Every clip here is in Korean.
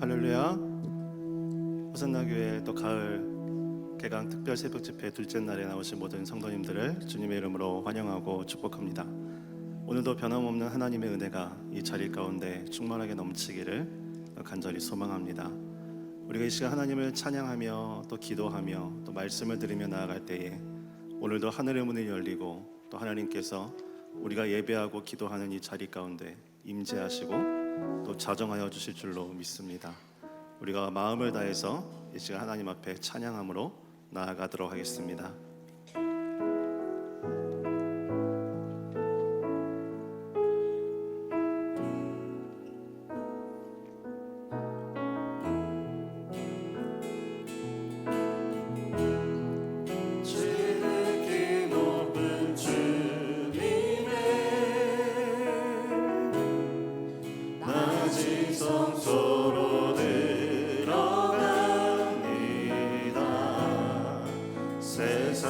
할렐루야. 호산나 교회 또 가을 개강 특별 새벽 집회 둘째 날에 나오신 모든 성도님들을 주님의 이름으로 환영하고 축복합니다. 오늘도 변함없는 하나님의 은혜가 이 자리 가운데 충만하게 넘치기를 간절히 소망합니다. 우리가 이 시간 하나님을 찬양하며 또 기도하며 또 말씀을 들으며 나아갈 때에 오늘도 하늘의 문이 열리고 또 하나님께서 우리가 예배하고 기도하는 이 자리 가운데 임재하시고 또 자정하여 주실 줄로 믿습니다. 우리가 마음을 다해서 이 시간 하나님 앞에 찬양함으로 나아가도록 하겠습니다. 성소로 들어갑니다. 세상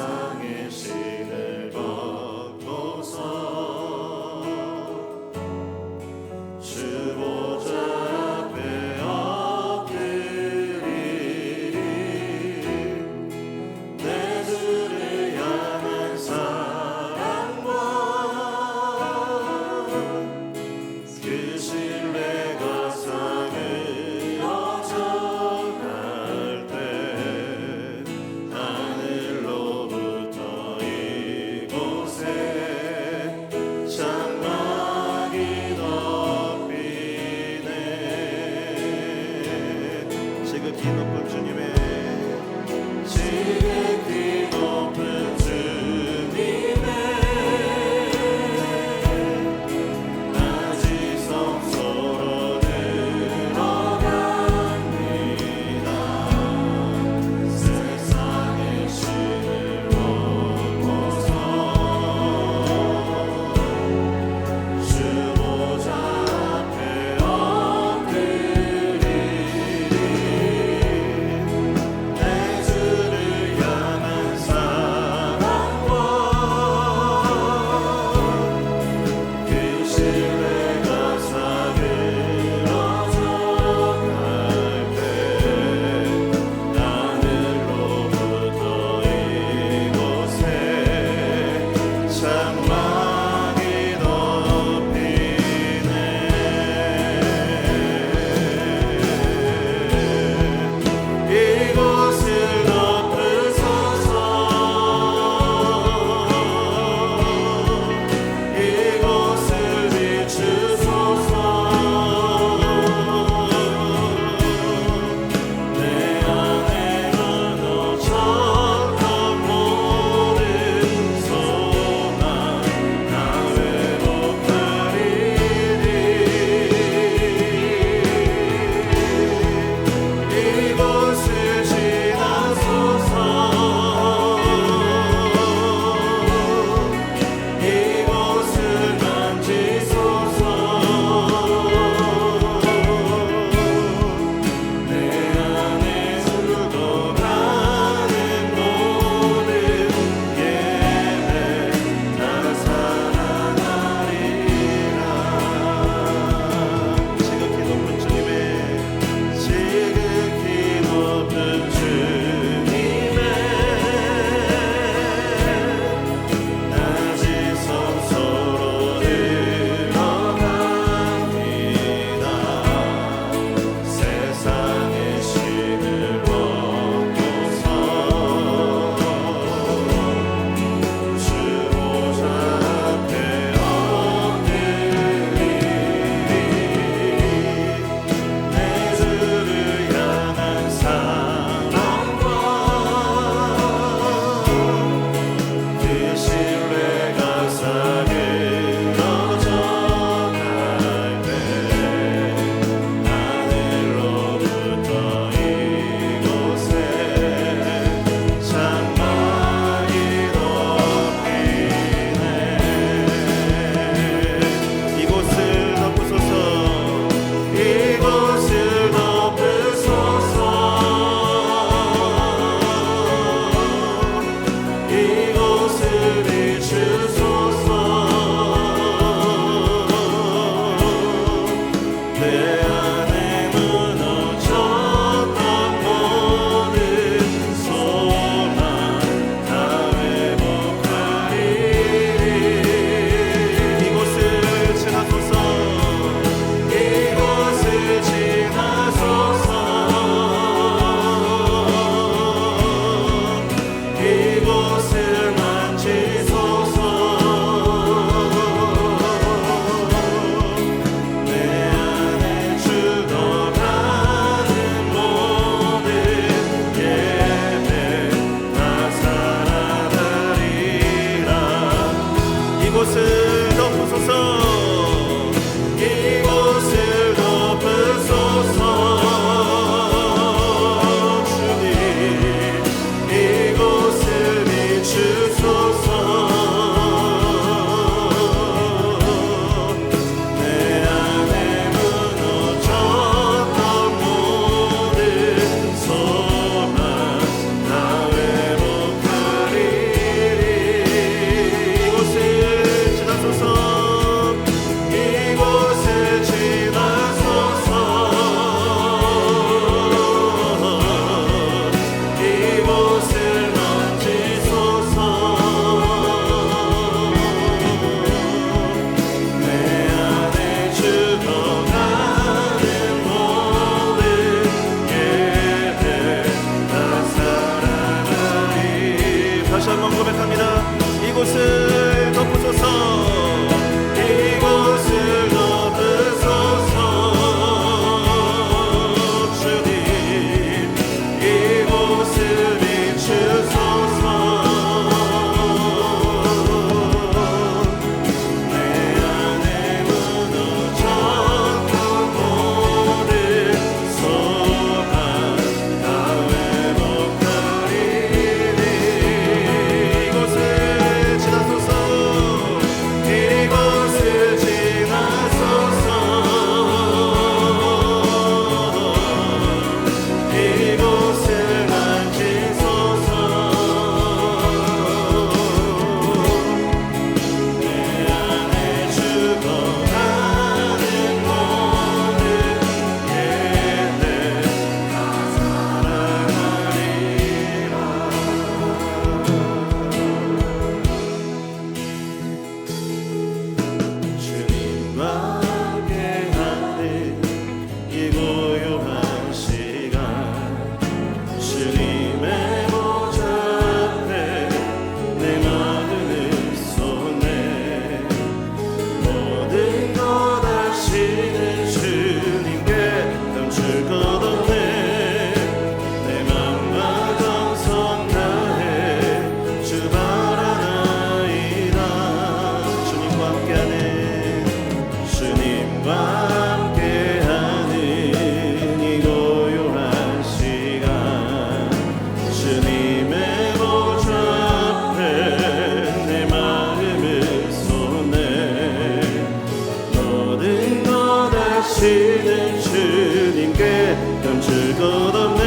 없을 것 없네.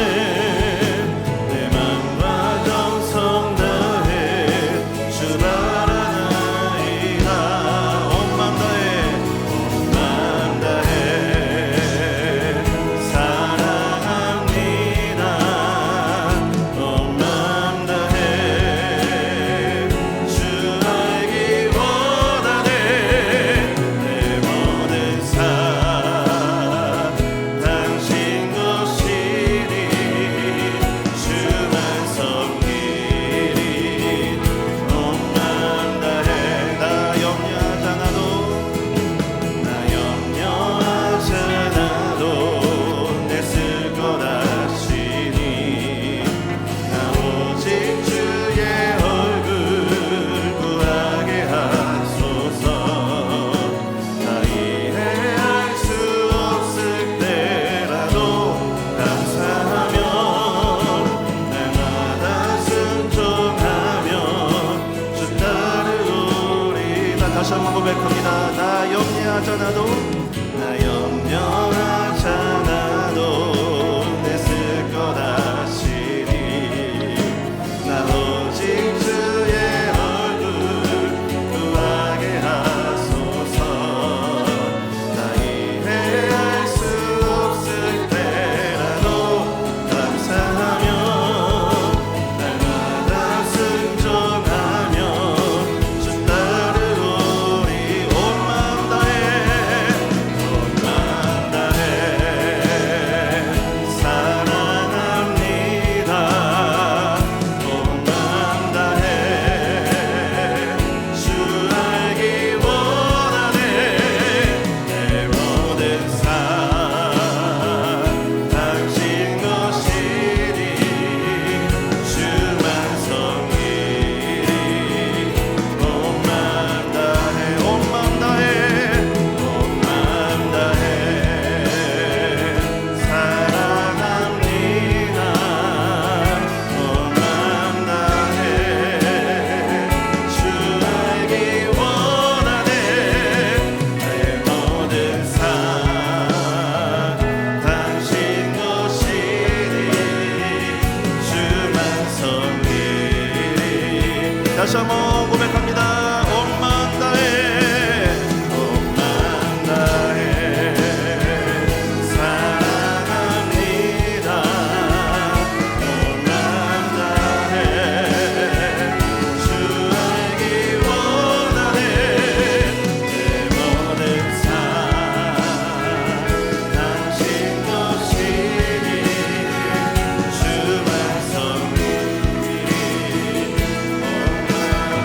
내 맘과 정성 다해 주 바라나이다. 온 맘 다해 온 맘 다해 사랑합니다. 온 맘 다해 주 알기 원하네. 내 모든 삶 당신 것이니 주만 섬기리. 온 맘 다해 나 염려하잖아도 나 염려하잖아도 내 쓸 것 아시니 나 오직 주의 얼굴 구하게 하소서. 나 이해할 수 없을 때라도 감사하며 날마다 순종하며 주 따르오리. 나 다시 한번 고백합니다. 나 염려하잖아도 나 염려하잖아도 내 쓸 것 아시니 나 오직 주의 얼굴 구하게 하소서. 나 이해할 수 없을 때라도 감사하며 날마다 순종하며 주 따르오리. 온 맘 다해 온 맘 다해 사랑합니다. 온 맘 다해 주 알기 원하네. 내 모든 삶 당신 것이니 주만 섬기리. 온 맘 다해 온 맘 다해 온 맘 다해 사랑합니다. 온 맘 다해 주 알기 원하네. 내 모든 삶 당신 것이니 주만 섬기리. 다시 한번 고백합니다. 온 맘 다해 온 맘 다해 사랑합니다. 온 맘 다해 주 알기 원하네. 내 모든 삶 당신 것이니 주만 섬기리. 온 맘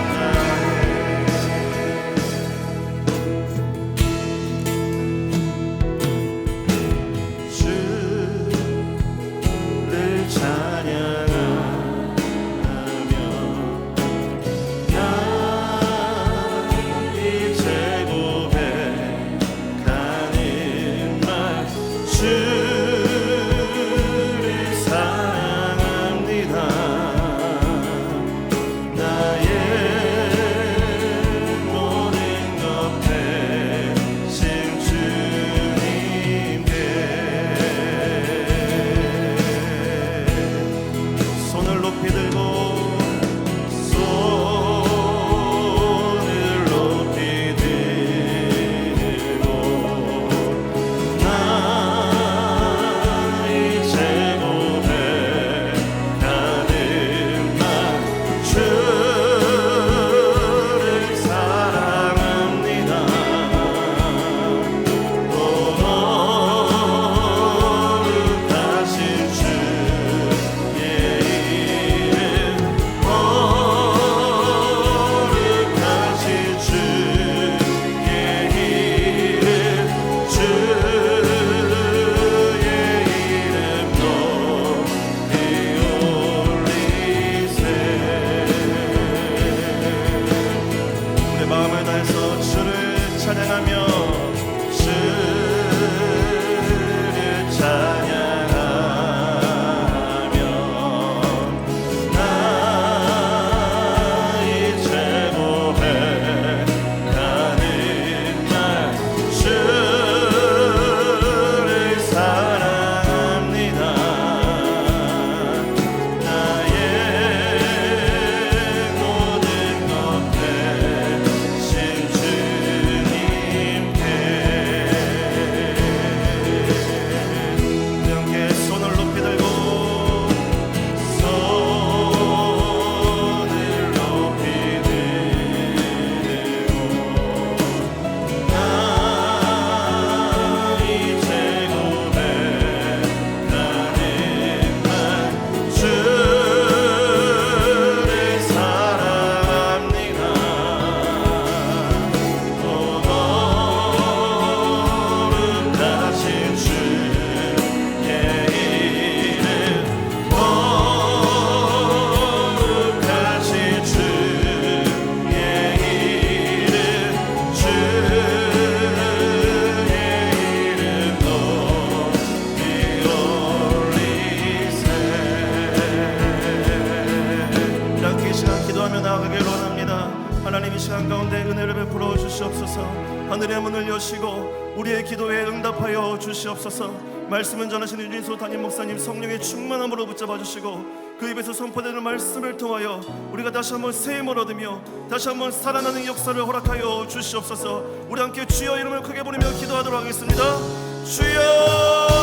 주시옵소서. 하늘의 문을 여시고 우리의 기도에 응답하여 주시옵소서. 말씀을 전하시는 윤진수 담임 목사님 성령의 충만함으로 붙잡아 주시고 그 입에서 선포되는 말씀을 통하여 우리가 다시 한번 새 힘을 얻으며 다시 한번 살아나는 역사를 허락하여 주시옵소서. 우리 함께 주여 이름을 크게 부르며 기도하도록 하겠습니다. 주여!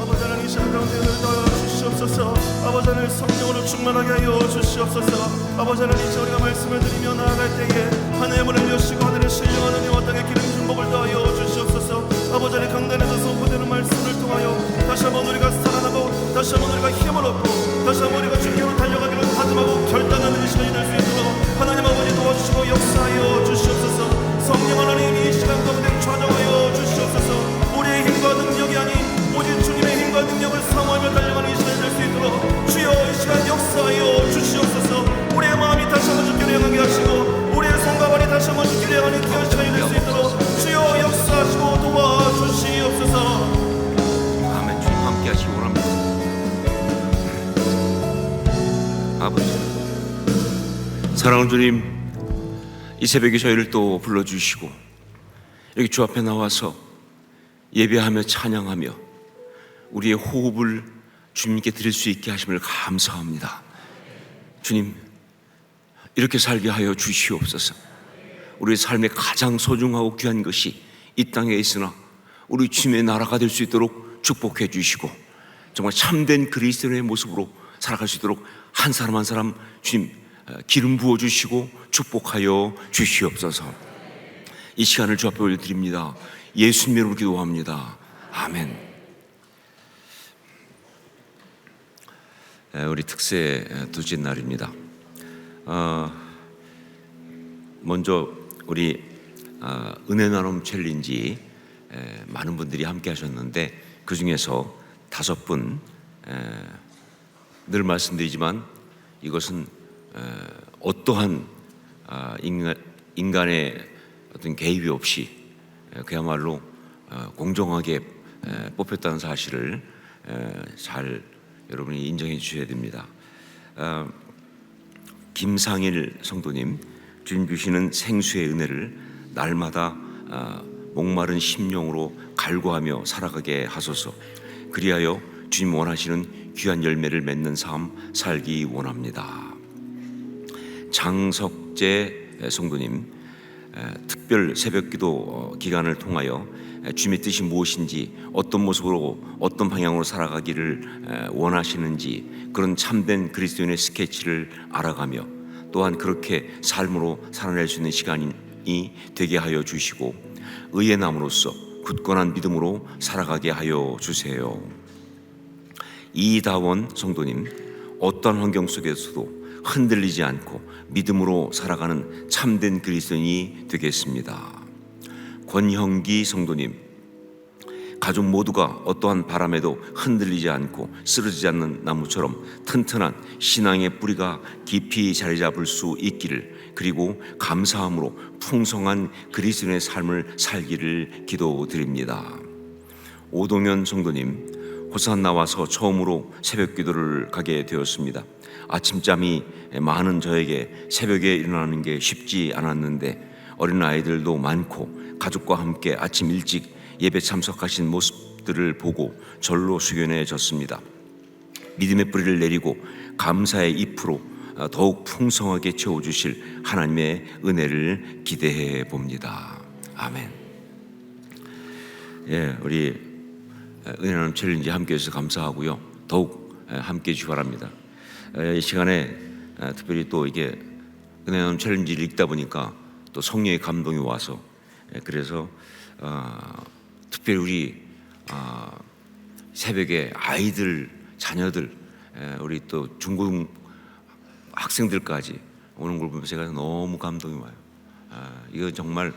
아버지 하나님, 이 시간 가운데 은혜를 더하여 주시옵소서. 아버지 하나님, 성령으로 충만하게 하여 주시옵소서. 아버지 하나님, 이제 우리가 말씀을 드리며 나아갈 때에 하늘의 문을 여시고 하늘의 신령한 은혜와 땅의 기름 중복을 더하여 주시옵소서. 아버지 하나님, 강단에서 선포되는 말씀을 통하여 다시 한번 우리가 살아나고 다시 한번 우리가 힘을 얻고 다시 한번 우리가 주께로 달려가기로 다짐하고 결단하는 이 시간이 될 수 있도록 하나님 아버지 도와주시고 역사하여 주시옵소서. 성령 하나님, 이 시간 가운데 좌정하여 주시옵소서. 우리의 힘과 능력이 아닌 오직 주님의 힘과 능력을 사모하며 달려가는 이 시간이 될 수 있도록 주여 이 시간 역사하여 주시옵소서. 우리의 마음이 다시 한번 주께로 향하게 하시고 우리의 손과 발이 다시 한번 주께로 향하는 귀한 시간이 될 수 있도록 주여 역사하시고 도와주시옵소서. 아멘. 주님 함께 하시기 원합니다. 아버지, 사랑하는 주님, 이 새벽에 저희를 또 불러주시고 여기 주 앞에 나와서 예배하며 찬양하며 우리의 호흡을 주님께 드릴 수 있게 하심을 감사합니다. 주님, 이렇게 살게 하여 주시옵소서. 우리의 삶의 가장 소중하고 귀한 것이 이 땅에 있으나 우리 주님의 나라가 될 수 있도록 축복해 주시고 정말 참된 그리스도인의 모습으로 살아갈 수 있도록 한 사람 한 사람 주님 기름 부어 주시고 축복하여 주시옵소서. 이 시간을 주 앞에 올려드립니다. 예수님 이름으로 기도합니다. 아멘. 우리 특세 둘째 날입니다. 먼저 우리 은혜 나눔 챌린지 많은 분들이 함께 하셨는데 그 중에서 5분, 늘 말씀드리지만 이것은 어떠한 인간의 어떤 개입이 없이 그야말로 공정하게 뽑혔다는 사실을 잘 여러분이 인정해 주셔야 됩니다. 김상일 성도님, 주님 주시는 생수의 은혜를 날마다 목마른 심령으로 갈구하며 살아가게 하소서. 그리하여 주님 원하시는 귀한 열매를 맺는 삶 살기 원합니다. 장석재 성도님, 특별 새벽기도 기간을 통하여 주님의 뜻이 무엇인지, 어떤 모습으로 어떤 방향으로 살아가기를 원하시는지 그런 참된 그리스도인의 스케치를 알아가며 또한 그렇게 삶으로 살아낼 수 있는 시간이 되게 하여 주시고 의의 남으로서 굳건한 믿음으로 살아가게 하여 주세요. 이다원 성도님, 어떤 환경 속에서도 흔들리지 않고 믿음으로 살아가는 참된 그리스도인이 되겠습니다. 권형기 성도님, 가족 모두가 어떠한 바람에도 흔들리지 않고 쓰러지지 않는 나무처럼 튼튼한 신앙의 뿌리가 깊이 자리 잡을 수 있기를, 그리고 감사함으로 풍성한 그리스도인의 삶을 살기를 기도드립니다. 오동현 성도님, 호산 나와서 처음으로 새벽 기도를 가게 되었습니다. 아침잠이 많은 저에게 새벽에 일어나는 게 쉽지 않았는데 어린 아이들도 많고 가족과 함께 아침 일찍 예배 참석하신 모습들을 보고 절로 숙연해졌습니다. 믿음의 뿌리를 내리고 감사의 잎으로 더욱 풍성하게 채워주실 하나님의 은혜를 기대해 봅니다. 아멘. 예, 우리 은혜 나눔 챌린지 함께 해주셔서 감사하고요. 더욱 함께 해주시기 바랍니다. 이 시간에 특별히 또 이게 은혜 나눔 챌린지를 읽다 보니까 또 성령의 감동이 와서, 그래서 특별히 우리 새벽에 아이들, 자녀들, 우리 또 중고등 학생들까지 오는 걸 보면서 제가 너무 감동이 와요. 이거 정말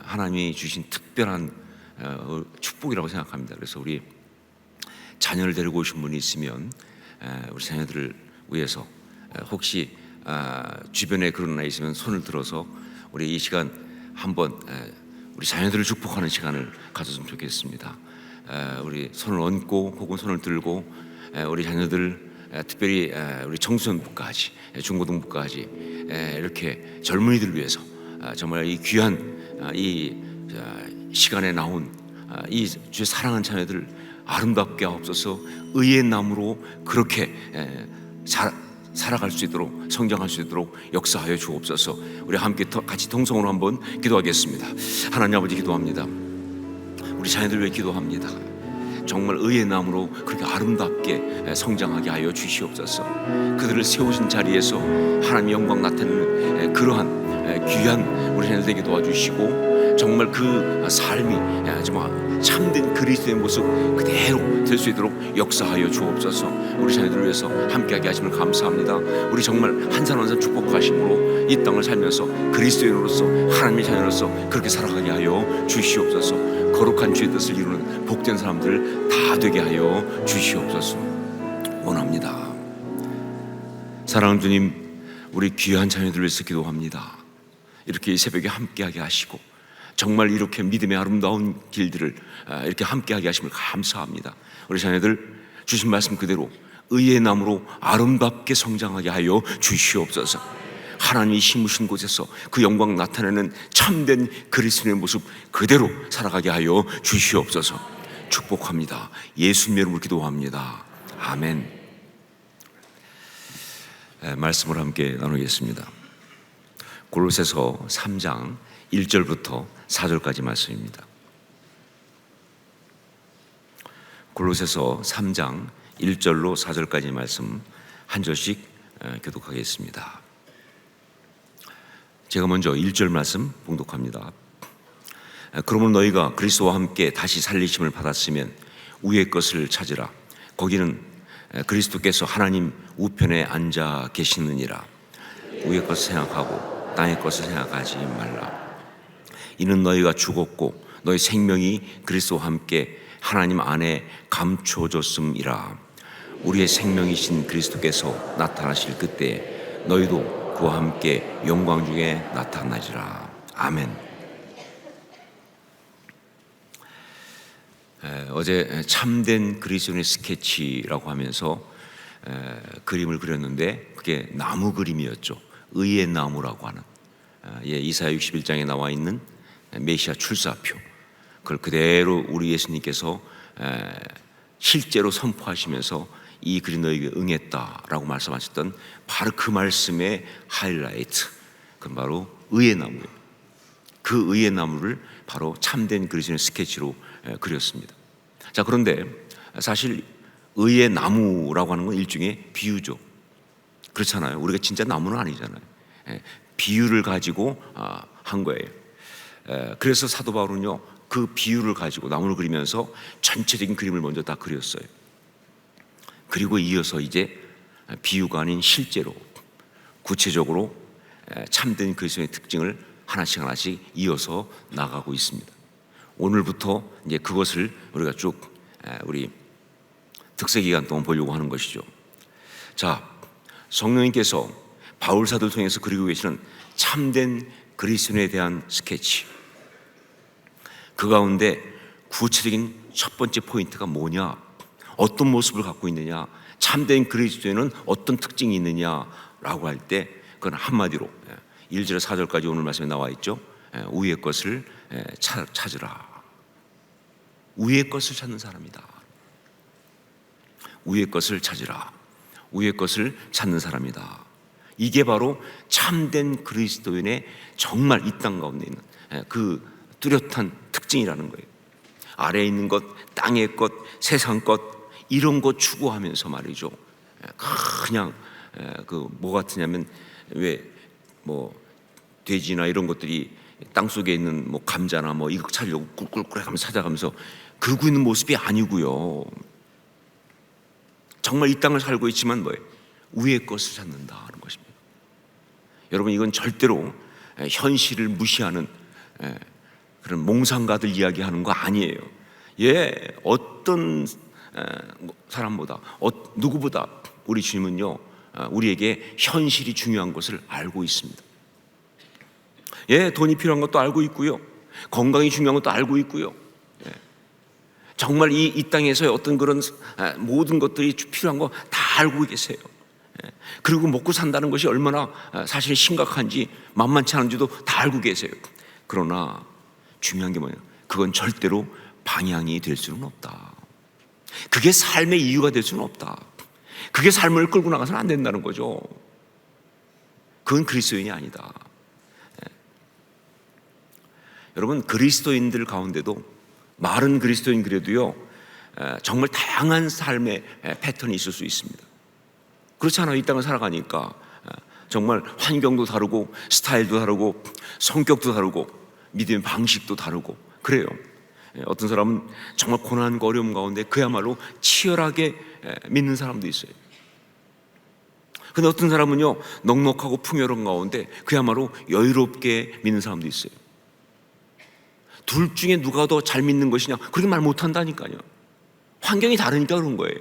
하나님이 주신 특별한 축복이라고 생각합니다. 그래서 우리 자녀를 데리고 오신 분이 있으면 우리 자녀들을 위해서 혹시 주변에 그런 아이 있으면 손을 들어서 우리 이 시간 한번 우리 자녀들을 축복하는 시간을 가졌으면 좋겠습니다. 우리 손을 얹고 혹은 손을 들고 우리 자녀들 특별히 우리 청소년부까지 중고등부까지 이렇게 젊은이들을 위해서 정말 이 귀한 이 시간에 나온 이 주의 사랑하는 자녀들 아름답게 하옵소서. 의의 나무로 그렇게 살아갈 수 있도록, 성장할 수 있도록 역사하여 주옵소서. 우리 함께 같이 통성으로 한번 기도하겠습니다. 하나님 아버지, 기도합니다. 우리 자녀들 위해 기도합니다. 정말 의의 나무로 그렇게 아름답게 성장하게 하여 주시옵소서. 그들을 세우신 자리에서 하나님 영광 나타내는 그러한 귀한 우리 자녀들 되게 도와주시고, 정말 그 삶이 정말 참된 그리스도의 모습 그대로 될 수 있도록 역사하여 주옵소서. 우리 자녀들을 위해서 함께하게 하심을 감사합니다. 우리 정말 한 사람 한 사람 축복하심으로 이 땅을 살면서 그리스도인으로서 하나님의 자녀로서 그렇게 살아가게 하여 주시옵소서. 거룩한 주의 뜻을 이루는 복된 사람들 다 되게 하여 주시옵소서 원합니다. 사랑하는 주님, 우리 귀한 자녀들을 위해서 기도합니다. 이렇게 이 새벽에 함께하게 하시고 정말 이렇게 믿음의 아름다운 길들을 이렇게 함께하게 하심을 감사합니다. 우리 자녀들 주신 말씀 그대로 의의 나무로 아름답게 성장하게 하여 주시옵소서. 하나님이 심으신 곳에서 그 영광 나타내는 참된 그리스도의 모습 그대로 살아가게 하여 주시옵소서. 축복합니다. 예수님의 이름으로 기도합니다. 아멘. 말씀을 함께 나누겠습니다. 골로새서 3장 1절부터 4절까지 말씀입니다. 골로새서 3장 1절로 4절까지 말씀 한 절씩 교독하겠습니다. 제가 먼저 1절 말씀 봉독합니다. 그러면 너희가 그리스도와 함께 다시 살리심을 받았으면 위의 것을 찾으라. 거기는 그리스도께서 하나님 우편에 앉아 계시느니라. 위의 것을 생각하고 땅의 것을 생각하지 말라. 이는 너희가 죽었고 너희 생명이 그리스도와 함께 하나님 안에 감춰졌음이라. 우리의 생명이신 그리스도께서 나타나실 그때 너희도 그와 함께 영광 중에 나타나리라. 아멘. 어제 참된 그리스도인의 스케치라고 하면서 그림을 그렸는데 그게 나무 그림이었죠. 의의 나무라고 하는 이사야 61장에 나와 있는 메시아 출사표, 그걸 그대로 우리 예수님께서 실제로 선포하시면서 이 그림 너에게 응했다라고 말씀하셨던 바로 그 말씀의 하이라이트, 그건 바로 의의 나무예요. 그 의의 나무를 바로 참된 그리스도인의 스케치로 그렸습니다. 자, 그런데 사실 의의 나무라고 하는 건 일종의 비유죠. 그렇잖아요. 우리가 진짜 나무는 아니잖아요. 비유를 가지고 한 거예요. 그래서 사도 바울은요, 그 비유를 가지고 나무를 그리면서 전체적인 그림을 먼저 다 그렸어요. 그리고 이어서 이제 비유가 아닌 실제로 구체적으로 참된 그리스도의 특징을 하나씩 하나씩 이어서 나가고 있습니다. 오늘부터 이제 그것을 우리가 쭉 우리 특세 기간 동안 보려고 하는 것이죠. 자, 성령님께서 바울 사도를 통해서 그리고 계시는 참된 그리스도인에 대한 스케치, 그 가운데 구체적인 첫 번째 포인트가 뭐냐, 어떤 모습을 갖고 있느냐, 참된 그리스도인은 어떤 특징이 있느냐라고 할 때 그건 한마디로 1절에서 4절까지 오늘 말씀에 나와 있죠. 위의 것을 찾으라. 위의 것을 찾는 사람이다. 위의 것을 찾으라. 위의 것을 찾는 사람이다. 이게 바로 참된 그리스도인의 정말 이 땅 가운데 있는 그 뚜렷한 특징이라는 거예요. 아래에 있는 것, 땅의 것, 세상 것, 이런 것 추구하면서 말이죠. 그냥 그 뭐 같으냐면 왜 뭐 돼지나 이런 것들이 땅 속에 있는 뭐 감자나 뭐 이거 찾으려고 꿀꿀꿀 하면서 찾아가면서 그러고 있는 모습이 아니고요. 정말 이 땅을 살고 있지만 뭐예요? 위의 것을 찾는다는 것입니다. 여러분, 이건 절대로 현실을 무시하는 그런 몽상가들 이야기하는 거 아니에요. 어떤 사람보다 누구보다 우리 주님은요, 우리에게 현실이 중요한 것을 알고 있습니다. 돈이 필요한 것도 알고 있고요, 건강이 중요한 것도 알고 있고요, 정말 이 땅에서의 어떤 그런 모든 것들이 필요한 거 다 알고 계세요. 그리고 먹고 산다는 것이 얼마나 사실 심각한지 만만치 않은지도 다 알고 계세요. 그러나 중요한 게 뭐냐? 그건 절대로 방향이 될 수는 없다. 그게 삶의 이유가 될 수는 없다. 그게 삶을 끌고 나가서는 안 된다는 거죠. 그건 그리스도인이 아니다. 여러분, 그리스도인들 가운데도 말은 그리스도인 그래도요, 정말 다양한 삶의 패턴이 있을 수 있습니다. 그렇지 않아요? 이 땅을 살아가니까 정말 환경도 다르고 스타일도 다르고 성격도 다르고 믿음의 방식도 다르고 그래요. 어떤 사람은 정말 고난과 어려움 가운데 그야말로 치열하게 믿는 사람도 있어요. 근데 어떤 사람은요, 넉넉하고 풍요로운 가운데 그야말로 여유롭게 믿는 사람도 있어요. 둘 중에 누가 더 잘 믿는 것이냐? 그렇게 말 못한다니까요. 환경이 다르니까 그런 거예요.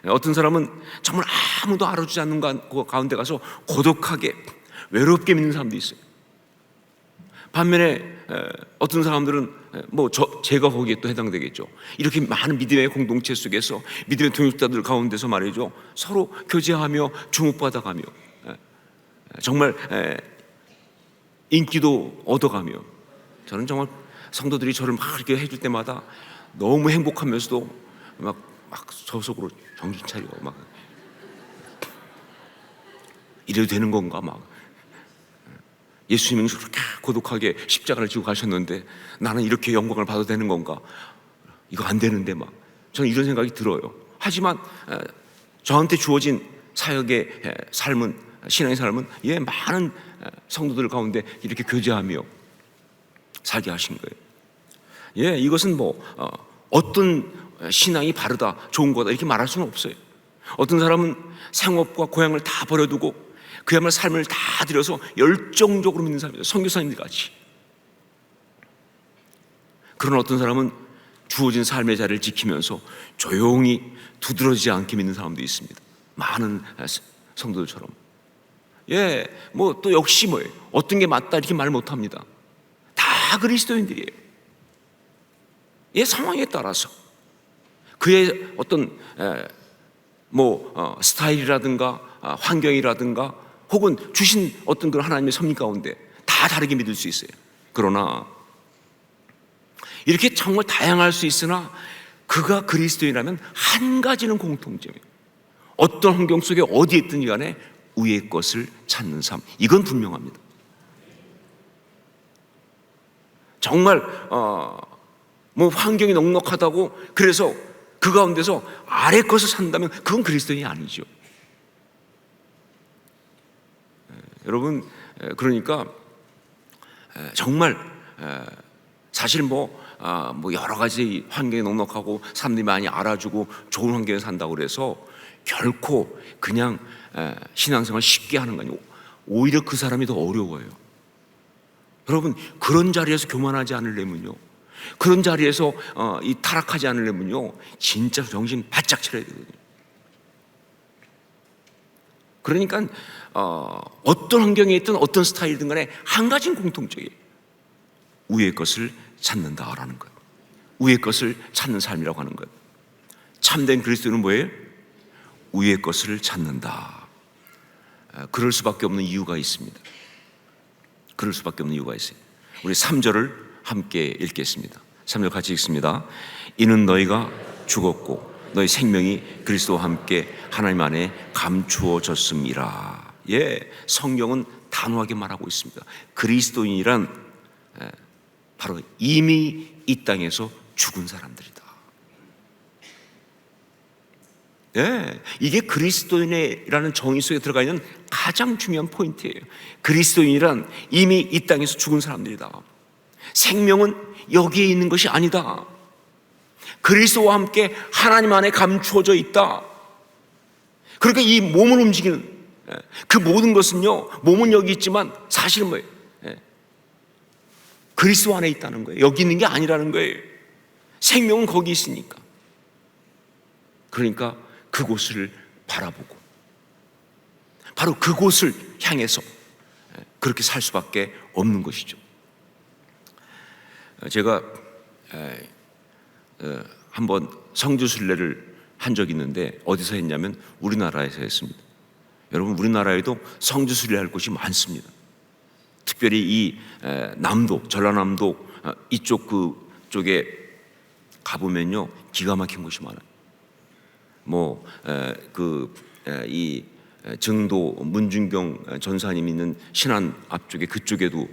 어떤 사람은 정말 아무도 알아주지 않는 가운데 가서 고독하게 외롭게 믿는 사람도 있어요. 반면에 어떤 사람들은 제가 거기에 또 해당되겠죠. 이렇게 많은 믿음의 공동체 속에서 믿음의 동역자들 가운데서 말이죠, 서로 교제하며 주목받아가며 정말 인기도 얻어가며, 저는 정말 성도들이 저를 막 이렇게 해줄 때마다 너무 행복하면서도 막 저 속으로 정신 차려 막 이래도 되는 건가, 막 예수님은 그렇게 고독하게 십자가를 지고 가셨는데 나는 이렇게 영광을 받아도 되는 건가, 이거 안 되는데, 막 저는 이런 생각이 들어요. 하지만 저한테 주어진 사역의 삶은, 신앙의 삶은 많은 성도들 가운데 이렇게 교제하며 살게 하신 거예요. 이것은 어떤 신앙이 바르다, 좋은 거다 이렇게 말할 수는 없어요. 어떤 사람은 생업과 고향을 다 버려두고 그야말로 삶을 다 들여서 열정적으로 믿는 사람이에요. 선교사님들 같이. 그런 어떤 사람은 주어진 삶의 자리를 지키면서 조용히 두드러지지 않게 믿는 사람도 있습니다. 많은 성도들처럼. 또 역시 어떤 게 맞다 이렇게 말 못합니다. 다 그리스도인들이에요. 상황에 따라서 그의 어떤 스타일이라든가 환경이라든가 혹은 주신 어떤 그런 하나님의 섭리 가운데 다 다르게 믿을 수 있어요. 그러나 이렇게 정말 다양할 수 있으나 그가 그리스도인이라면 한 가지는 공통점이에요. 어떤 환경 속에 어디에 있든지 간에 위의 것을 찾는 삶, 이건 분명합니다. 정말 환경이 넉넉하다고 그래서 그 가운데서 아래 것을 산다면 그건 그리스도인이 아니죠. 여러분, 그러니까 정말 사실 여러 가지 환경이 넉넉하고 사람들이 많이 알아주고 좋은 환경에 산다고 그래서 결코 그냥 신앙생활 쉽게 하는 거 아니고 오히려 그 사람이 더 어려워요. 여러분, 그런 자리에서 교만하지 않으려면요, 그런 자리에서 타락하지 않으려면요, 진짜 정신 바짝 차려야 되거든요. 그러니까 어떤 환경에 있든 어떤 스타일이든 간에 한 가지는 공통적이에요. 위의 것을 찾는다라는 거예요. 위의 것을 찾는 삶이라고 하는 거예요. 참된 그리스도는 뭐예요? 위의 것을 찾는다. 그럴 수밖에 없는 이유가 있습니다. 그럴 수밖에 없는 이유가 있어요. 우리 3절을 함께 읽겠습니다. 3절 같이 읽습니다. 이는 너희가 죽었고 너희 생명이 그리스도와 함께 하나님 안에 감추어졌음이라. 성경은 단호하게 말하고 있습니다. 그리스도인이란 바로 이미 이 땅에서 죽은 사람들이다. 이게 그리스도인이라는 정의 속에 들어가 있는 가장 중요한 포인트예요. 그리스도인이란 이미 이 땅에서 죽은 사람들이다. 생명은 여기에 있는 것이 아니다. 그리스도와 함께 하나님 안에 감추어져 있다. 그러니까 이 몸을 움직이는 그 모든 것은요, 몸은 여기 있지만 사실은 뭐예요? 그리스도 안에 있다는 거예요. 여기 있는 게 아니라는 거예요. 생명은 거기 있으니까. 그러니까 그곳을 바라보고 바로 그곳을 향해서 그렇게 살 수밖에 없는 것이죠. 제가 한번 성지순례를 한 적이 있는데 어디서 했냐면 우리나라에서 했습니다. 여러분, 우리나라에도 성지순례할 곳이 많습니다. 특별히 이 남도, 전라남도 이쪽에 가보면요 기가 막힌 곳이 많아요. 이 증도 문중경 전사님 있는 신안 앞쪽에 그쪽에도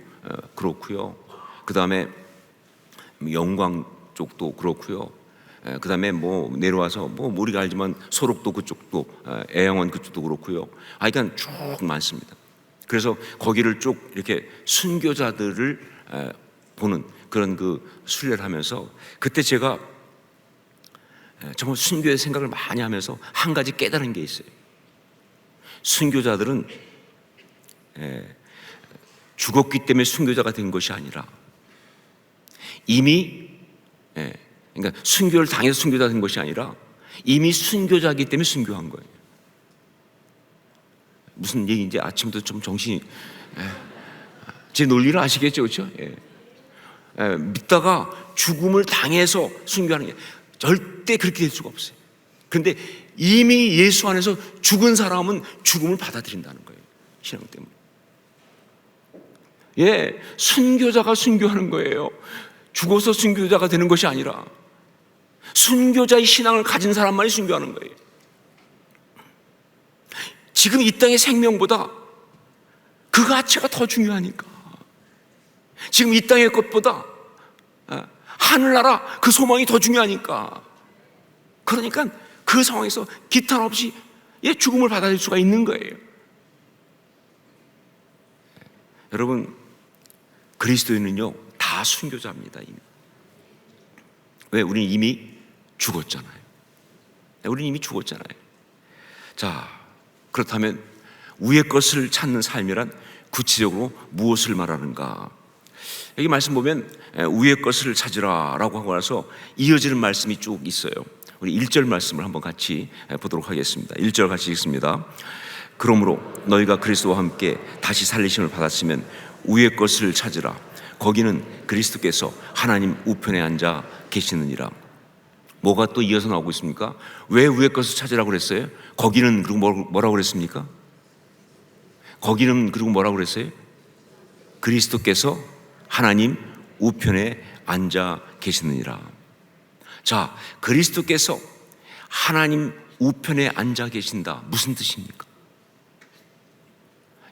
그렇고요. 그 다음에 영광 쪽도 그렇고요. 그 다음에 내려와서 우리가 알지만 소록도 그쪽도 애양원 그쪽도 그렇고요. 그러니까 쭉 많습니다. 그래서 거기를 쭉 이렇게 순교자들을 보는 그런 그 순례를 하면서 그때 제가 정말 순교의 생각을 많이 하면서 한 가지 깨달은 게 있어요. 순교자들은 죽었기 때문에 순교자가 된 것이 아니라 이미 그러니까 순교를 당해서 순교자 된 것이 아니라 이미 순교자이기 때문에 순교한 거예요. 무슨 얘기인지 아침부터 좀 정신이 제 논리를 아시겠죠, 그렇죠? 믿다가 죽음을 당해서 순교하는 게 절대 그렇게 될 수가 없어요. 그런데 이미 예수 안에서 죽은 사람은 죽음을 받아들인다는 거예요. 신앙 때문에. 순교자가 순교하는 거예요. 죽어서 순교자가 되는 것이 아니라 순교자의 신앙을 가진 사람만이 순교하는 거예요. 지금 이 땅의 생명보다 그 가치가 더 중요하니까. 지금 이 땅의 것보다 하늘나라 그 소망이 더 중요하니까. 그러니까 그 상황에서 기탄 없이 죽음을 받아들일 수가 있는 거예요. 여러분, 그리스도인은요 다 순교자입니다. 이미. 왜? 우리는 이미 죽었잖아요. 우리는 이미 죽었잖아요. 자, 그렇다면 위의 것을 찾는 삶이란 구체적으로 무엇을 말하는가? 여기 말씀 보면 위의 것을 찾으라라고 하고 나서 이어지는 말씀이 쭉 있어요. 우리 1절 말씀을 한번 같이 보도록 하겠습니다. 1절 같이 읽습니다. 그러므로 너희가 그리스도와 함께 다시 살리심을 받았으면 위의 것을 찾으라. 거기는 그리스도께서 하나님 우편에 앉아 계시느니라. 뭐가 또 이어서 나오고 있습니까? 왜 위의 것을 찾으라고 그랬어요? 거기는 그리고 뭐라고 그랬습니까? 거기는 그리고 뭐라고 그랬어요? 그리스도께서 하나님 우편에 앉아 계시느니라. 자, 그리스도께서 하나님 우편에 앉아 계신다. 무슨 뜻입니까?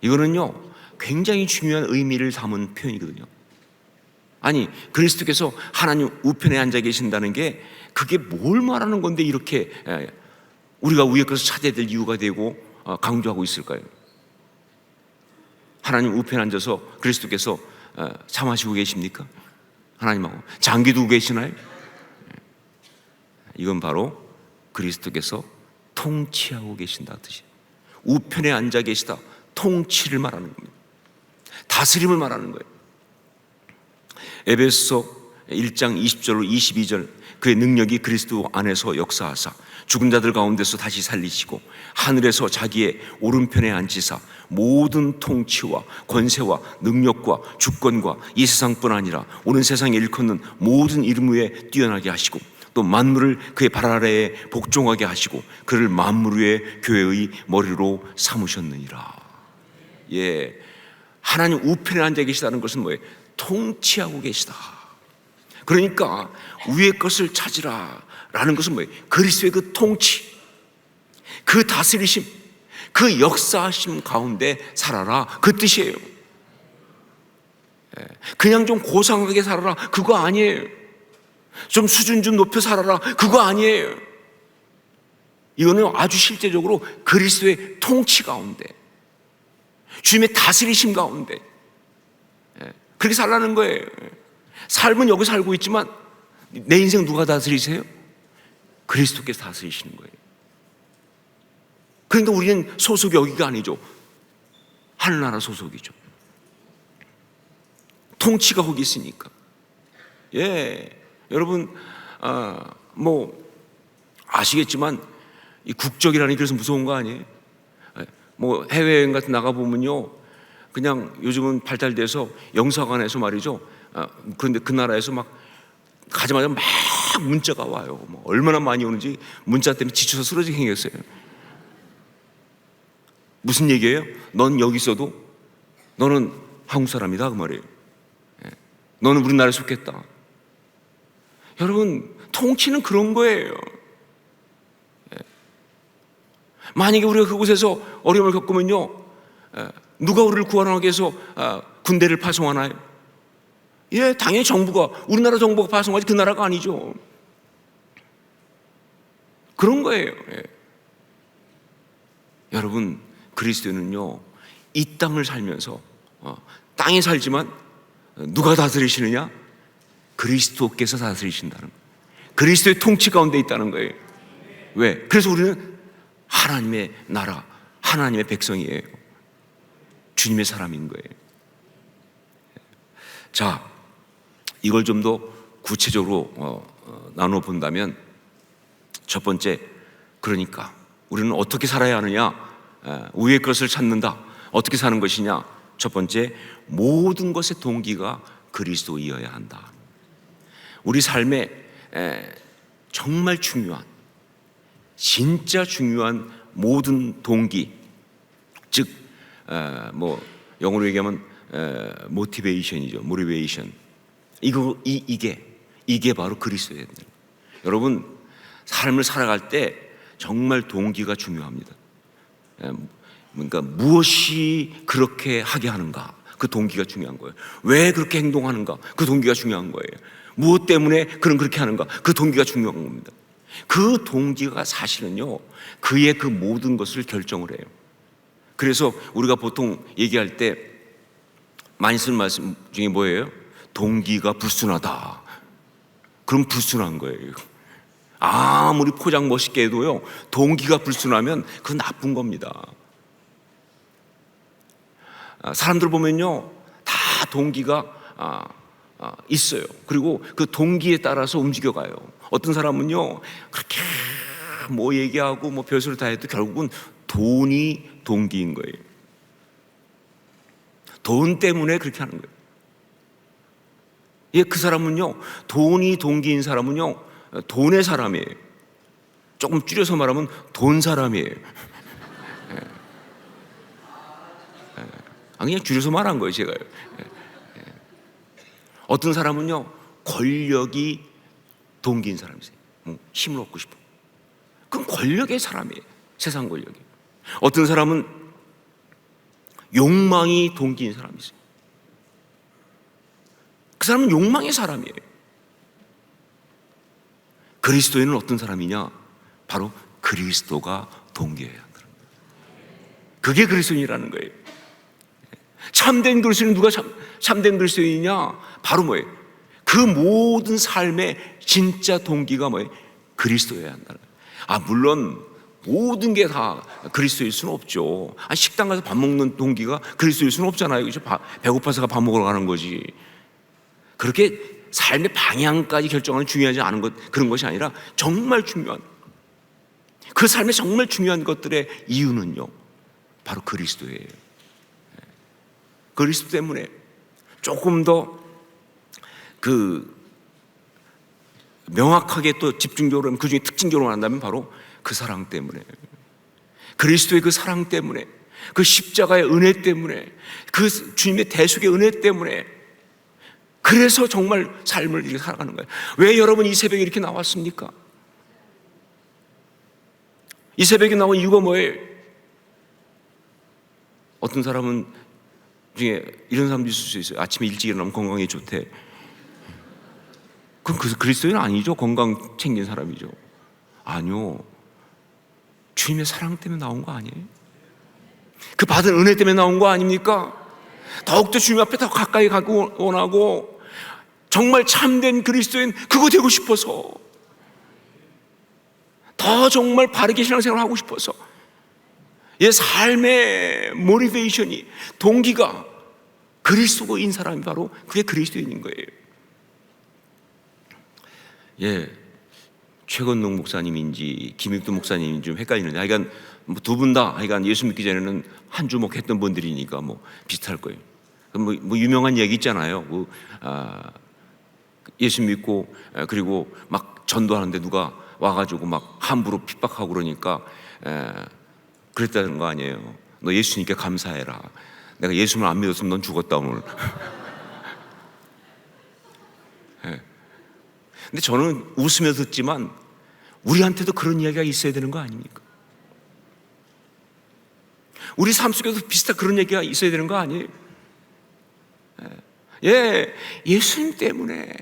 이거는요 굉장히 중요한 의미를 담은 표현이거든요. 아니, 그리스도께서 하나님 우편에 앉아 계신다는 게 그게 뭘 말하는 건데 이렇게 우리가 위의 것을 찾아야 될 이유가 되고 강조하고 있을까요? 하나님 우편에 앉아서 그리스도께서 참하시고 계십니까? 하나님하고 장기 두고 계시나요? 이건 바로 그리스도께서 통치하고 계신다 뜻이에요. 우편에 앉아 계시다, 통치를 말하는 겁니다. 다스림을 말하는 거예요. 에베소서 1장 20절로 22절 그의 능력이 그리스도 안에서 역사하사 죽은 자들 가운데서 다시 살리시고 하늘에서 자기의 오른편에 앉히사 모든 통치와 권세와 능력과 주권과 이 세상뿐 아니라 오는 세상에 일컫는 모든 이름 위에 뛰어나게 하시고 또 만물을 그의 발 아래에 복종하게 하시고 그를 만물 위에 교회의 머리로 삼으셨느니라. 하나님 우편에 앉아 계시다는 것은 뭐예요? 통치하고 계시다. 그러니까 위의 것을 찾으라 라는 것은 뭐예요? 그리스도의 그 통치, 그 다스리심, 그 역사하심 가운데 살아라, 그 뜻이에요. 그냥 좀 고상하게 살아라, 그거 아니에요. 좀 수준 좀 높여 살아라, 그거 아니에요. 이거는 아주 실제적으로 그리스도의 통치 가운데, 주님의 다스리심 가운데 그렇게 살라는 거예요. 삶은 여기 살고 있지만 내 인생 누가 다스리세요? 그리스도께서 다스리시는 거예요. 그러니까 우리는 소속이 여기가 아니죠. 하늘나라 소속이죠. 통치가 거기 있으니까. 여러분 아시겠지만 이 국적이라는 게 그래서 무서운 거 아니에요? 해외여행 같은 나가보면요 그냥 요즘은 발달돼서 영사관에서 말이죠. 그런데 그 나라에서 막 가자마자 막 막 문자가 와요. 뭐 얼마나 많이 오는지 문자 때문에 지쳐서 쓰러지게 생겼어요. 무슨 얘기예요? 넌 여기 있어도 너는 한국 사람이다 그 말이에요. 너는 우리나라에 속했다. 여러분, 통치는 그런 거예요. 만약에 우리가 그곳에서 어려움을 겪으면요, 누가 우리를 구원하기 위해서 군대를 파송하나요? 예, 당연히 정부가, 우리나라 정부가 파송하지 그 나라가 아니죠. 그런 거예요. 예. 여러분, 그리스도인은요, 이 땅을 살면서 땅에 살지만 누가 다스리시느냐? 그리스도께서 다스리신다는 거예요. 그리스도의 통치 가운데 있다는 거예요. 왜? 그래서 우리는 하나님의 나라, 하나님의 백성이에요. 주님의 사람인 거예요. 자, 이걸 좀 더 구체적으로 나눠 본다면, 첫 번째, 그러니까 우리는 어떻게 살아야 하느냐? 위의 것을 찾는다. 어떻게 사는 것이냐? 첫 번째, 모든 것의 동기가 그리스도이어야 한다. 우리 삶에 정말 중요한, 진짜 중요한 모든 동기, 즉 뭐 영어로 얘기하면 모티베이션이죠. 모티베이션. 이게 바로 그리스도예요. 여러분, 삶을 살아갈 때 정말 동기가 중요합니다. 그러니까 무엇이 그렇게 하게 하는가, 그 동기가 중요한 거예요. 왜 그렇게 행동하는가, 그 동기가 중요한 거예요. 무엇 때문에 그렇게 하는가, 그 동기가 중요한 겁니다. 그 동기가 사실은요, 그의 그 모든 것을 결정을 해요. 그래서 우리가 보통 얘기할 때 많이 쓰는 말씀 중에 뭐예요? 동기가 불순하다. 그럼 불순한 거예요. 아무리 포장 멋있게 해도요, 동기가 불순하면 그건 나쁜 겁니다. 사람들 보면요, 다 동기가 있어요. 그리고 그 동기에 따라서 움직여가요. 어떤 사람은요, 그렇게 뭐 얘기하고 뭐 별소리 다 해도 결국은 돈이 동기인 거예요. 돈 때문에 그렇게 하는 거예요. 예, 그 사람은요, 돈이 동기인 사람은요, 돈의 사람이에요. 조금 줄여서 말하면 돈 사람이에요. 그냥 줄여서 말한 거예요, 제가요. 어떤 사람은요, 권력이 동기인 사람이세요. 힘을 얻고 싶어. 그건 권력의 사람이에요. 세상 권력이. 어떤 사람은 욕망이 동기인 사람이세요. 그 사람은 욕망의 사람이에요. 그리스도인은 어떤 사람이냐? 바로 그리스도가 동기여야 한다는 거예요. 그게 그리스도인이라는 거예요. 참된 그리스도인은 누가 참된 그리스도인이냐? 바로 뭐예요? 그 모든 삶의 진짜 동기가 뭐예요? 그리스도여야 한다는 거예요. 물론 모든 게 다 그리스도일 수는 없죠. 식당 가서 밥 먹는 동기가 그리스도일 수는 없잖아요. 그렇죠? 배고파서 밥 먹으러 가는 거지. 그렇게 삶의 방향까지 결정하는 중요하지 않은 것, 그런 것이 아니라 정말 중요한, 그 삶의 정말 중요한 것들의 이유는요, 바로 그리스도예요. 그리스도 때문에 조금 더 명확하게 또 집중적으로, 그 중에 특징적으로 한다면 바로 그 사랑 때문에, 그리스도의 그 사랑 때문에, 그 십자가의 은혜 때문에, 그 주님의 대속의 은혜 때문에, 그래서 정말 삶을 이렇게 살아가는 거예요. 왜 여러분 이 새벽에 이렇게 나왔습니까? 이 새벽에 나온 이유가 뭐예요? 어떤 사람은 중에 이런 사람도 있을 수 있어요. 아침에 일찍 일어나면 건강에 좋대. 그럼 그리스도인은 아니죠. 건강 챙긴 사람이죠. 아니요, 주님의 사랑 때문에 나온 거 아니에요? 그 받은 은혜 때문에 나온 거 아닙니까? 더욱더 주님 앞에 더 가까이 가고 원하고, 정말 참된 그리스도인 그거 되고 싶어서, 더 정말 바르게 신앙생활을 하고 싶어서, 이 삶의 모티베이션이, 동기가 그리스도인 사람이 바로 그게 그리스도인인 거예요. 예, 최건동 목사님인지 김익두 목사님인지 좀 헷갈리는데, 하여간 두 분 다 하여간 예수 믿기 전에는 한 주먹 했던 분들이니까 뭐 비슷할 거예요. 뭐 유명한 얘기 있잖아요. 예수 믿고 그리고 막 전도하는데 누가 와가지고 막 함부로 핍박하고 그러니까 그랬다는 거 아니에요. 너 예수님께 감사해라. 내가 예수님을 안 믿었으면 넌 죽었다 오늘. 근데 저는 웃으며 듣지만 우리한테도 그런 이야기가 있어야 되는 거 아닙니까? 우리 삶 속에도 비슷한 그런 얘기가 있어야 되는 거 아니에요? 예수님 때문에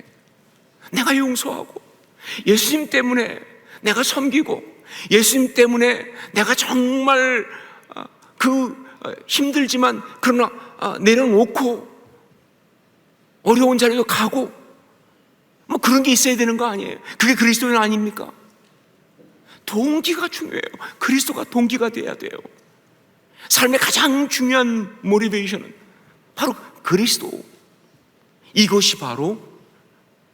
내가 용서하고, 예수님 때문에 내가 섬기고, 예수님 때문에 내가 정말 힘들지만 그러나 내려놓고 어려운 자리도 가고, 뭐 그런 게 있어야 되는 거 아니에요? 그게 그리스도인 아닙니까? 동기가 중요해요. 그리스도가 동기가 돼야 돼요. 삶의 가장 중요한 모티베이션은 바로 그리스도. 이것이 바로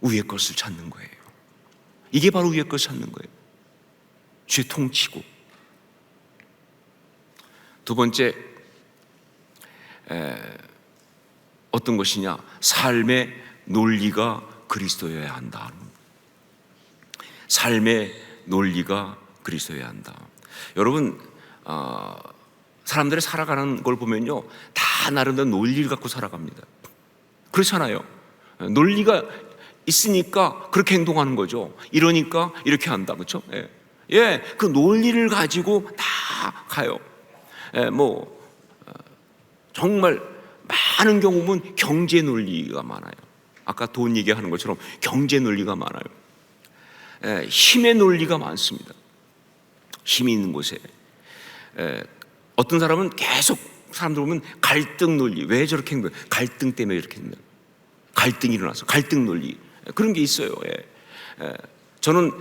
위의 것을 찾는 거예요. 이게 바로 위의 것을 찾는 거예요. 주의 통치고. 두 번째, 어떤 것이냐? 삶의 논리가 그리스도여야 한다. 삶의 논리가 그리스도여야 한다. 여러분, 사람들이 살아가는 걸 보면요, 다 나름대로 논리를 갖고 살아갑니다. 그렇잖아요. 논리가 있으니까 그렇게 행동하는 거죠. 이러니까 이렇게 한다, 그렇죠? 그 논리를 가지고 다 가요. 정말 많은 경우 보면 경제 논리가 많아요. 아까 돈 얘기하는 것처럼 경제 논리가 많아요. 힘의 논리가 많습니다. 힘이 있는 곳에 어떤 사람은 계속 사람들 보면 갈등 논리. 왜 저렇게 행동해? 갈등 때문에 이렇게 된다. 갈등이 일어나서 갈등 논리, 그런 게 있어요. 저는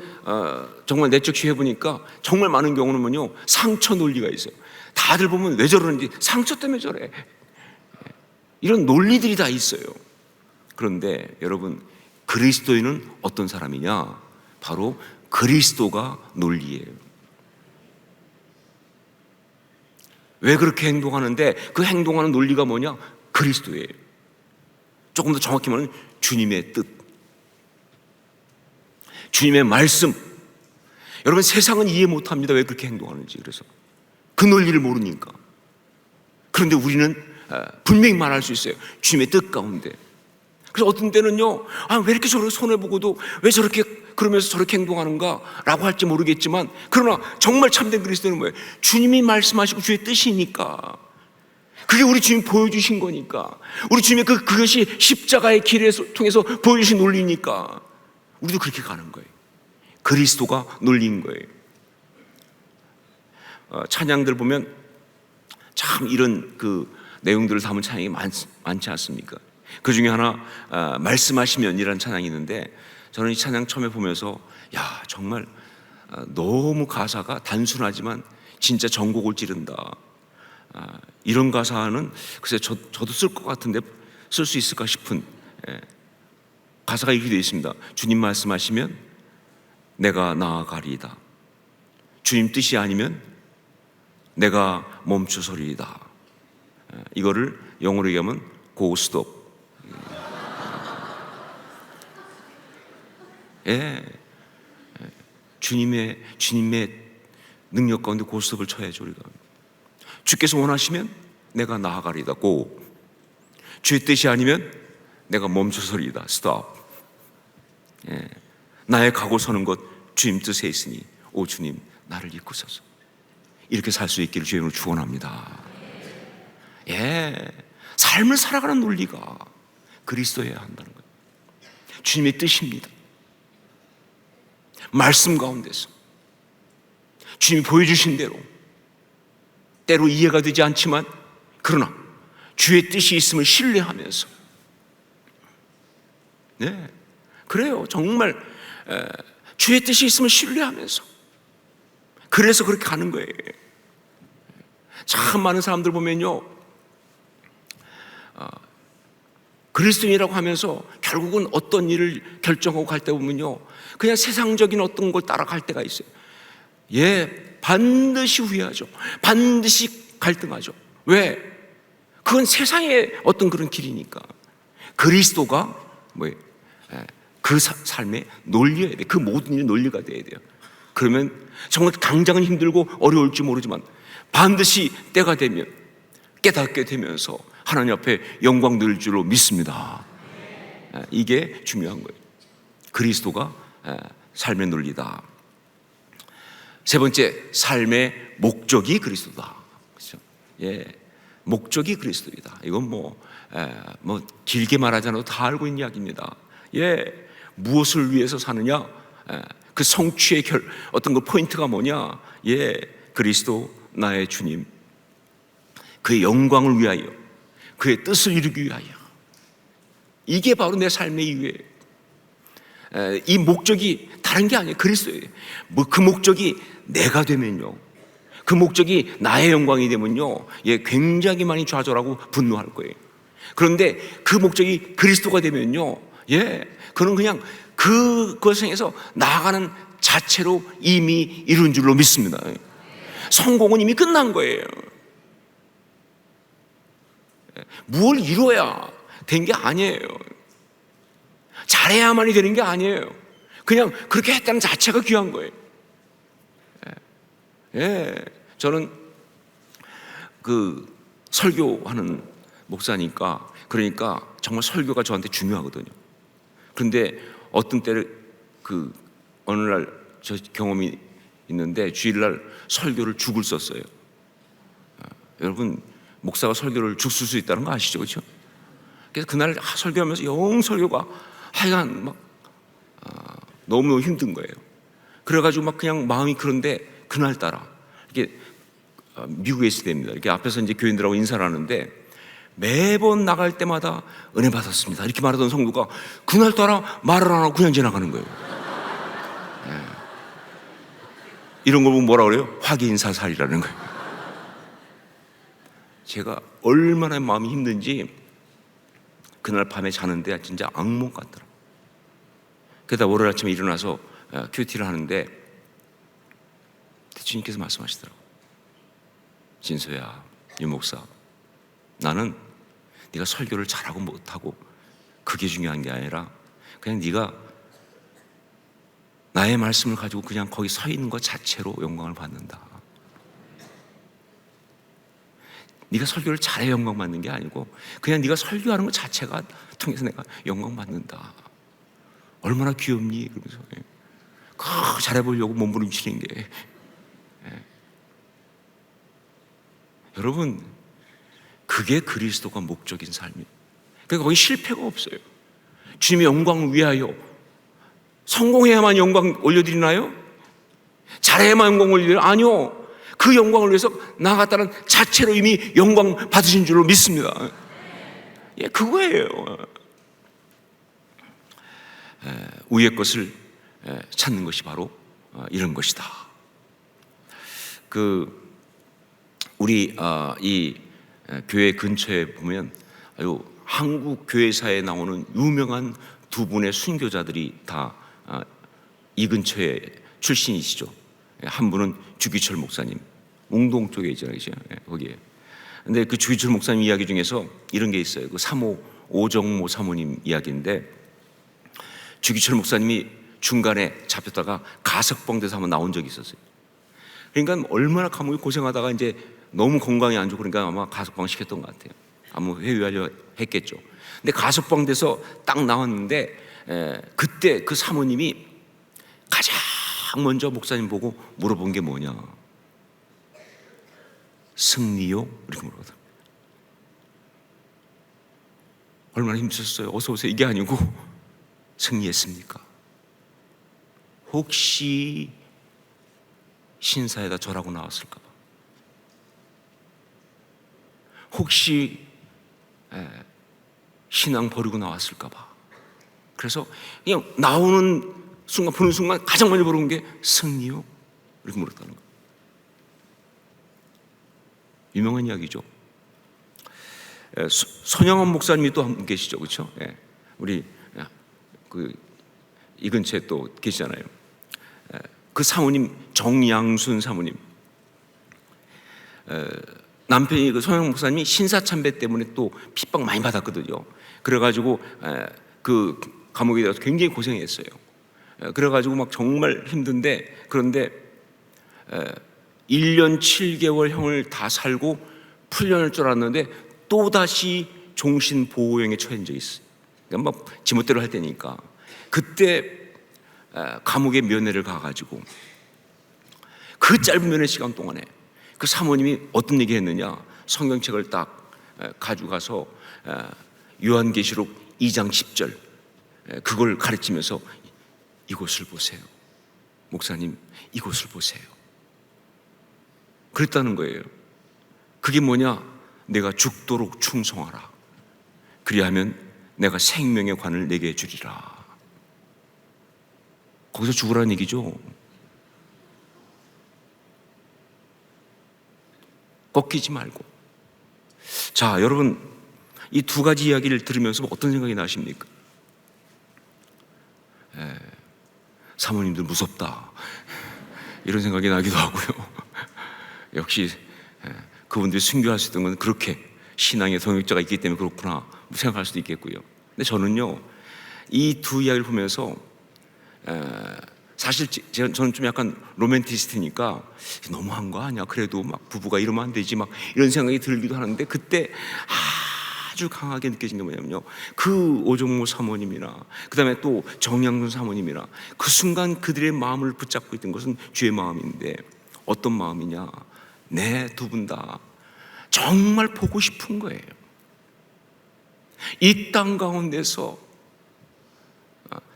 정말 내적 취해 보니까 정말 많은 경우는요, 상처 논리가 있어요. 다들 보면 왜 저러는지, 상처 때문에 저래. 이런 논리들이 다 있어요. 그런데 여러분, 그리스도인은 어떤 사람이냐? 바로 그리스도가 논리예요. 왜 그렇게 행동하는데 그 행동하는 논리가 뭐냐? 그리스도예요. 조금 더 정확히 말하면 주님의 뜻, 주님의 말씀. 여러분, 세상은 이해 못합니다. 왜 그렇게 행동하는지. 그래서 그 논리를 모르니까. 그런데 우리는 분명히 말할 수 있어요. 주님의 뜻 가운데. 그래서 어떤 때는요, 왜 이렇게 저렇게 손해보고도 왜 저렇게 그러면서 저렇게 행동하는가 라고 할지 모르겠지만, 그러나 정말 참된 그리스도는 뭐예요? 주님이 말씀하시고 주의 뜻이니까, 그게 우리 주님 보여주신 거니까, 우리 주님의 그것이 십자가의 길을 통해서 보여주신 논리니까 우리도 그렇게 가는 거예요. 그리스도가 논리인 거예요. 찬양들 보면 참 이런 내용들을 담은 찬양이 많지 않습니까? 그 중에 하나 말씀하시면이라는 찬양이 있는데, 저는 이 찬양 처음에 보면서 정말 너무 가사가 단순하지만 진짜 전곡을 찌른다. 이런 가사는 글쎄 저도 쓸 것 같은데 쓸 수 있을까 싶은 가사가 이렇게 되어 있습니다. 주님 말씀하시면 내가 나아가리이다. 주님 뜻이 아니면 내가 멈추서리이다. 이거를 영어로 얘기하면 go stop. 주님의 능력 가운데 go stop을 쳐야죠. 우리가 주께서 원하시면 내가 나아가리이다. go. 주의 뜻이 아니면 내가 멈춰서리이다. stop. 나의 가고 서는 것 주님 뜻에 있으니 오 주님 나를 이끄소서. 이렇게 살 수 있기를 주의 이름으로 축원합니다. 삶을 살아가는 논리가 그리스도여야 한다는 거예요. 주님의 뜻입니다. 말씀 가운데서 주님이 보여주신 대로, 때로 이해가 되지 않지만 그러나 주의 뜻이 있음을 신뢰하면서, 그래요. 정말 주의 뜻이 있음을 신뢰하면서, 그래서 그렇게 가는 거예요. 참 많은 사람들 보면요, 그리스도인이라고 하면서 결국은 어떤 일을 결정하고 갈 때 보면요, 그냥 세상적인 어떤 걸 따라갈 때가 있어요. 반드시 후회하죠. 반드시 갈등하죠. 왜? 그건 세상의 어떤 그런 길이니까. 그리스도가 뭐예요? 그 삶에 논리여야 돼. 그 모든 일이 논리가 돼야 돼요. 그러면 정말 당장은 힘들고 어려울지 모르지만 반드시 때가 되면 깨닫게 되면서 하나님 앞에 영광 늘 줄로 믿습니다. 이게 중요한 거예요. 그리스도가 삶의 논리다. 세 번째, 삶의 목적이 그리스도다. 그렇죠? 예, 목적이 그리스도이다. 이건 뭐 길게 말하지 않아도 다 알고 있는 이야기입니다. 예, 무엇을 위해서 사느냐? 그 성취의 어떤 그 포인트가 뭐냐? 예, 그리스도 나의 주님, 그의 영광을 위하여, 그의 뜻을 이루기 위하여. 이게 바로 내 삶의 이유예요. 이 목적이 다른 게 아니에요. 그리스도예요. 그 목적이 내가 되면요, 그 목적이 나의 영광이 되면요, 예, 굉장히 많이 좌절하고 분노할 거예요. 그런데 그 목적이 그리스도가 되면요, 예, 그는 그냥 그것을 향해서 나아가는 자체로 이미 이룬 줄로 믿습니다. 성공은 이미 끝난 거예요. 무엇을 이루어야 된 게 아니에요. 잘해야만이 되는 게 아니에요. 그냥 그렇게 했다는 자체가 귀한 거예요. 예, 저는 그 설교하는 목사니까, 그러니까 정말 설교가 저한테 중요하거든요. 그런데 어떤 때를 어느 날 저 경험이 있는데, 주일날 설교를 죽을 썼어요. 여러분, 목사가 설교를 죽 쓸 수 있다는 거 아시죠? 그렇죠? 그래서 그날 설교하면서 설교가 하여간 막 너무 힘든 거예요. 그래가지고 막 그냥 마음이, 그런데 그날따라 이게 미국에 있을 때입니다. 이렇게 앞에서 이제 교인들하고 인사를 하는데 매번 나갈 때마다 은혜 받았습니다 이렇게 말하던 성도가 그날따라 말을 안 하고 그냥 지나가는 거예요. 네. 이런 걸 보면 뭐라 그래요? 화기인사살이라는 거예요. 제가 얼마나 마음이 힘든지 그날 밤에 자는데 진짜 악몽 같더라고요. 그러다 월요일 아침에 일어나서 큐티를 하는데 주님께서 말씀하시더라고요. 진소야, 유 목사, 나는 네가 설교를 잘하고 못하고 그게 중요한 게 아니라 그냥 네가 나의 말씀을 가지고 그냥 거기 서 있는 것 자체로 영광을 받는다. 네가 설교를 잘해 영광 받는 게 아니고 그냥 네가 설교하는 것 자체가 통해서 내가 영광 받는다. 얼마나 귀엽니? 그러면서 잘해보려고 몸부림치는 게. 여러분, 그게 그리스도가 목적인 삶이에요. 그러니까 거기 실패가 없어요. 주님의 영광을 위하여 성공해야만 영광 올려드리나요? 잘해야만 영광 올려드리나요? 아니요. 그 영광을 위해서 나아갔다는 자체로 이미 영광 받으신 줄로 믿습니다. 예, 그거예요. 위의 것을 찾는 것이 바로 이런 것이다. 우리 이 교회 근처에 보면 한국 교회사에 나오는 유명한 두 분의 순교자들이 다 이 근처에 출신이시죠. 한 분은 주기철 목사님, 웅동 쪽에 있잖아요, 거기에. 근데 그 주기철 목사님 이야기 중에서 이런 게 있어요. 그 사모 오정모 사모님 이야기인데, 주기철 목사님이 중간에 잡혔다가 가석방돼서 한번 나온 적이 있었어요. 그러니까 얼마나 감옥에 고생하다가 이제 너무 건강이 안 좋고 그러니까 아마 가석방 시켰던 것 같아요. 아무 회유하려 했겠죠. 근데 가석방돼서 딱 나왔는데 그때 그 사모님이 가장 먼저 목사님 보고 물어본 게 뭐냐? 승리요? 이렇게 물어보더라고요. 얼마나 힘드셨어요? 어서 오세요 이게 아니고 승리했습니까? 혹시 신사에다 절하고 나왔을까 봐, 혹시 신앙 버리고 나왔을까 봐. 그래서 그냥 나오는 순간, 보는 순간 가장 먼저 물어본 게 승리요? 이렇게 물었다는 거예요. 유명한 이야기죠. 손영원 목사님이 또 한 분 계시죠, 그렇죠? 우리 이 근처에 또 계시잖아요. 그 사모님 정양순 사모님, 남편이 그 손영원 목사님이 신사참배 때문에 또 핍박 많이 받았거든요. 그래가지고 그 감옥에 들어가서 굉장히 고생했어요. 그래가지고 막 정말 힘든데, 그런데 1년 7개월 형을 다 살고 풀려날 줄 알았는데 또다시 종신보호령에 처한 적이 있어요. 그러니까 막 지멋대로 할 때니까. 그때 감옥에 면회를 가가지고 그 짧은 면회 시간 동안에 그 사모님이 어떤 얘기 했느냐, 성경책을 딱 가지고 가서 요한계시록 2장 10절 그걸 가르치면서 이곳을 보세요. 목사님, 이곳을 보세요. 그랬다는 거예요. 그게 뭐냐? 내가 죽도록 충성하라. 그리하면 내가 생명의 관을 내게 주리라. 거기서 죽으라는 얘기죠. 꺾이지 말고. 자, 여러분, 이 두 가지 이야기를 들으면서 어떤 생각이 나십니까? 사모님들 무섭다, 이런 생각이 나기도 하고요. 역시 그분들이 순교할 수 있던 건 그렇게 신앙의 동역자가 있기 때문에 그렇구나 생각할 수도 있겠고요. 근데 저는요, 이 두 이야기를 보면서 사실 저는 좀 약간 로맨티스트니까 너무한 거 아니야, 그래도 막 부부가 이러면 안 되지, 막 이런 생각이 들기도 하는데, 그때 아주 강하게 느껴진 게 뭐냐면요, 그 오종모 사모님이나 그 다음에 또 정양순 사모님이나 그 순간 그들의 마음을 붙잡고 있던 것은 주의 마음인데, 어떤 마음이냐, 네, 두 분 다 정말 보고 싶은 거예요. 이 땅 가운데서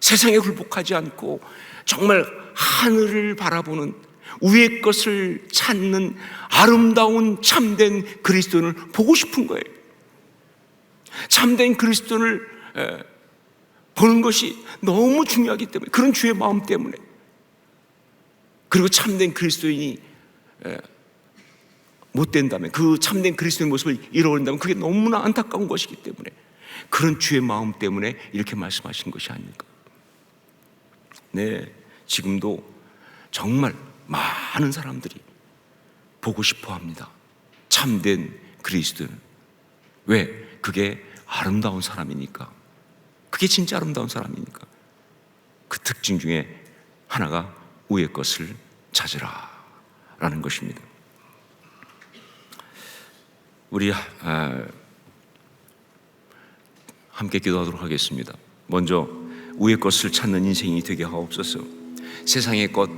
세상에 굴복하지 않고 정말 하늘을 바라보는, 위의 것을 찾는 아름다운 참된 그리스도인을 보고 싶은 거예요. 참된 그리스도인을 보는 것이 너무 중요하기 때문에, 그런 주의 마음 때문에, 그리고 참된 그리스도인이 못 된다면, 그 참된 그리스도의 모습을 잃어버린다면 그게 너무나 안타까운 것이기 때문에, 그런 주의 마음 때문에 이렇게 말씀하신 것이 아닙니까? 네, 지금도 정말 많은 사람들이 보고 싶어 합니다. 참된 그리스도. 왜? 그게 아름다운 사람이니까. 그게 진짜 아름다운 사람이니까. 그 특징 중에 하나가 위의 것을 찾으라 라는 것입니다. 우리 함께 기도하도록 하겠습니다. 먼저 위의 것을 찾는 인생이 되게 하옵소서. 세상의 것,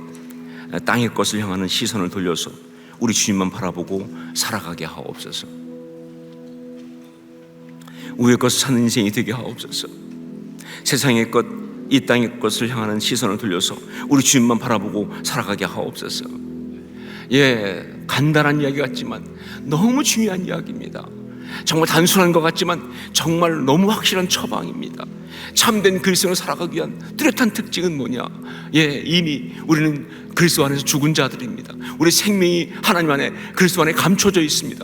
땅의 것을 향하는 시선을 돌려서 우리 주님만 바라보고 살아가게 하옵소서. 위의 것을 찾는 인생이 되게 하옵소서. 세상의 것, 이 땅의 것을 향하는 시선을 돌려서 우리 주님만 바라보고 살아가게 하옵소서. 간단한 이야기 같지만 너무 중요한 이야기입니다. 정말 단순한 것 같지만 정말 너무 확실한 처방입니다. 참된 그리스도로 살아가기 위한 뚜렷한 특징은 뭐냐? 이미 우리는 그리스도 안에서 죽은 자들입니다. 우리 생명이 하나님 안에, 그리스도 안에 감춰져 있습니다.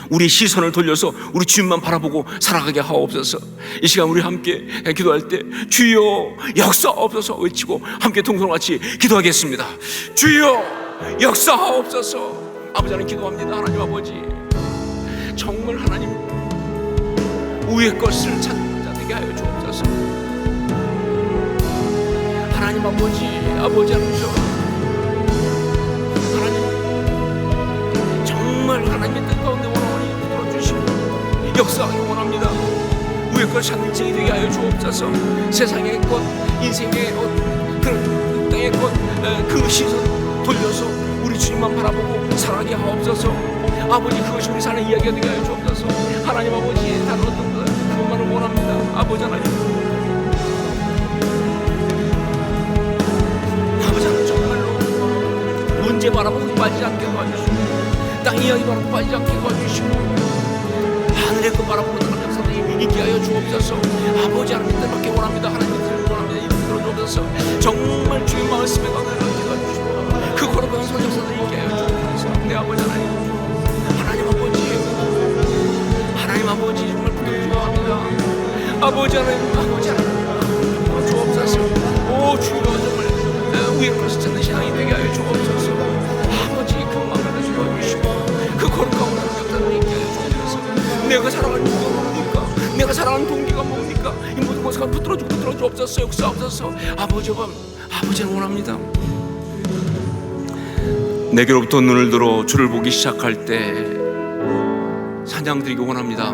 우리 시선을 돌려서 우리 주님만 바라보고 살아가게 하옵소서. 이 시간 우리 함께 기도할 때 주여 역사하옵소서 외치고 함께 동성같이 기도하겠습니다. 주여 역사하옵소서. 아버지 하나님 기도합니다. 하나님 아버지, 정말 하나님 위의 것을 찾는 자 되게 하여 주옵소서. 하나님 아버지, 아버지 하나님, 하나님 정말 하나님의 뜻 가운데 원하오니 들어주시고 역사하기 원합니다. 위의 것을 찾는 인생이 되게 하여 주옵소서. 세상의 것, 인생의 것, 그 땅의 것, 그 시선 돌려서 우리 주님만 바라보고 살아가게 하옵소서. 아버지, 그것이 우리 사는 이야기가 되게 하여 주옵소서. 하나님 아버지, 다른 어떤 것 그것만을 원합니다. 아버지 하나님, 아버지 하나님 정말로 문제 바라보고 빠지지 않게 도와주시고, 땅 이야기 바라보고 빠지지 않게 도와주시고, 하늘의 것 바라보고 다른 역사들이 있게 하여 주옵소서. 아버지 하나님 뜻밖에 원합니다. 하나님 뜻을 원합니다. 이를 들어주옵소서. 정말 주의 말씀에 관하여 도와주시고, 그 거룩한 선역사들이 있게 하여 주옵소서. 내 아버지 하나님, 하나님 아버지 정말 부탁드립니다. 아버지 하나님, 아버지 하나님 주옵소서. 오 주여, 정말 위의 것을 찾는 신앙이 되게 하여 주옵소서. 아버지, 그 마음을 주어주시고 그 거룩한 역사들이 있게 하여 주옵소서. 내가 살아가는 이유가 뭡니까? 내가 살아가는 동기가 뭡니까? 이 모든 것을 붙들어주고 역사하옵소서. 아버지는 원합니다. 내게로부터 눈을 들어 주를 보기 시작할 때 찬양드리기 원합니다.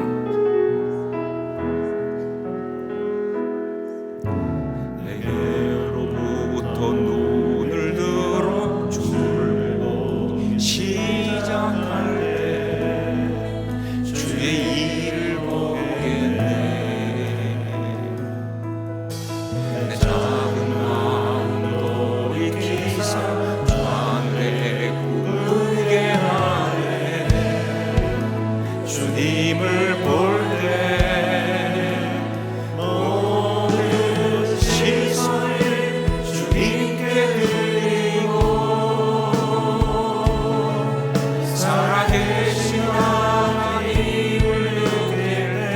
내게로부터 눈을 들어 주를 보기 시작할 때 주의 일을 보겠네. 내 작은 마음도 익히사 주 안에 굳게 하네. 주님을 볼 때 모든 시선을 주님께 드리고 살아계신 하나님을 느낄 때